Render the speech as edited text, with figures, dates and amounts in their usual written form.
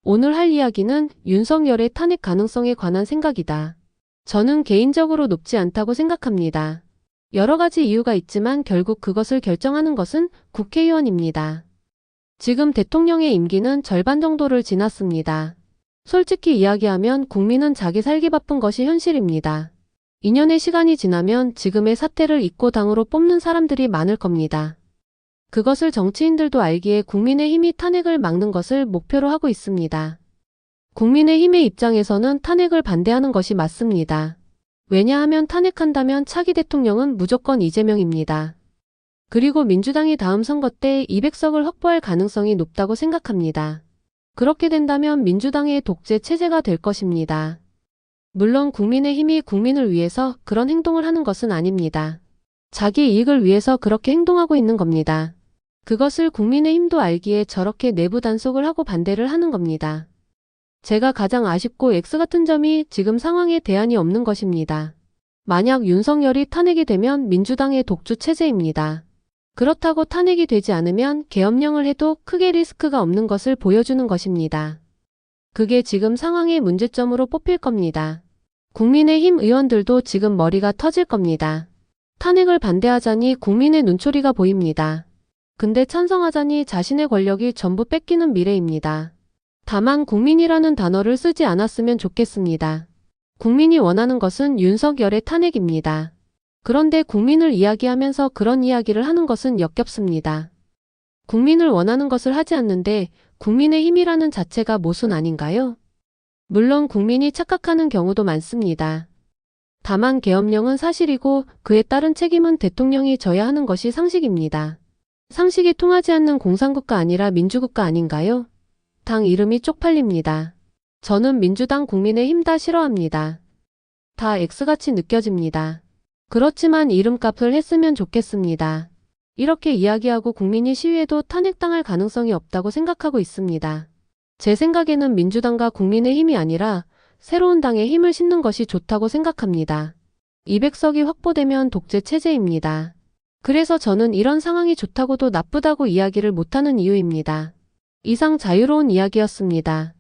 오늘 할 이야기는 윤석열의 탄핵 가능성에 관한 생각이다. 저는 개인적으로 높지 않다고 생각합니다. 여러 가지 이유가 있지만 결국 그것을 결정하는 것은 국회의원입니다. 지금 대통령의 임기는 절반 정도를 지났습니다. 솔직히 이야기하면 국민은 자기 살기 바쁜 것이 현실입니다. 2년의 시간이 지나면 지금의 사태를 잊고 당으로 뽑는 사람들이 많을 겁니다. 그것을 정치인들도 알기에 국민의힘이 탄핵을 막는 것을 목표로 하고 있습니다. 국민의힘의 입장에서는 탄핵을 반대하는 것이 맞습니다. 왜냐하면 탄핵한다면 차기 대통령은 무조건 이재명입니다. 그리고 민주당이 다음 선거 때 200석을 확보할 가능성이 높다고 생각합니다. 그렇게 된다면 민주당의 독재 체제가 될 것입니다. 물론 국민의힘이 국민을 위해서 그런 행동을 하는 것은 아닙니다. 자기 이익을 위해서 그렇게 행동하고 있는 겁니다. 그것을 국민의힘도 알기에 저렇게 내부 단속을 하고 반대를 하는 겁니다. 제가 가장 아쉽고 X 같은 점이 지금 상황에 대안이 없는 것입니다. 만약 윤석열이 탄핵이 되면 민주당의 독주 체제입니다. 그렇다고 탄핵이 되지 않으면 계엄령을 해도 크게 리스크가 없는 것을 보여주는 것입니다. 그게 지금 상황의 문제점으로 뽑힐 겁니다. 국민의힘 의원들도 지금 머리가 터질 겁니다. 탄핵을 반대하자니 국민의 눈초리가 보입니다. 근데 찬성하자니 자신의 권력이 전부 뺏기는 미래입니다. 다만 국민이라는 단어를 쓰지 않았으면 좋겠습니다. 국민이 원하는 것은 윤석열의 탄핵입니다. 그런데 국민을 이야기하면서 그런 이야기를 하는 것은 역겹습니다. 국민을 원하는 것을 하지 않는데 국민의힘이라는 자체가 모순 아닌가요? 물론 국민이 착각하는 경우도 많습니다. 다만 계엄령은 사실이고 그에 따른 책임은 대통령이 져야 하는 것이 상식입니다. 상식이 통하지 않는 공산국가 아니라 민주국가 아닌가요? 당 이름이 쪽팔립니다. 저는 민주당 국민의힘 다 싫어합니다. 다 X같이 느껴집니다. 그렇지만 이름값을 했으면 좋겠습니다. 이렇게 이야기하고 국민이 시위해도 탄핵당할 가능성이 없다고 생각하고 있습니다. 제 생각에는 민주당과 국민의힘이 아니라 새로운 당에 힘을 싣는 것이 좋다고 생각합니다. 200석이 확보되면 독재 체제입니다. 그래서 저는 이런 상황이 좋다고도 나쁘다고 이야기를 못하는 이유입니다. 이상 자유로운 이야기였습니다.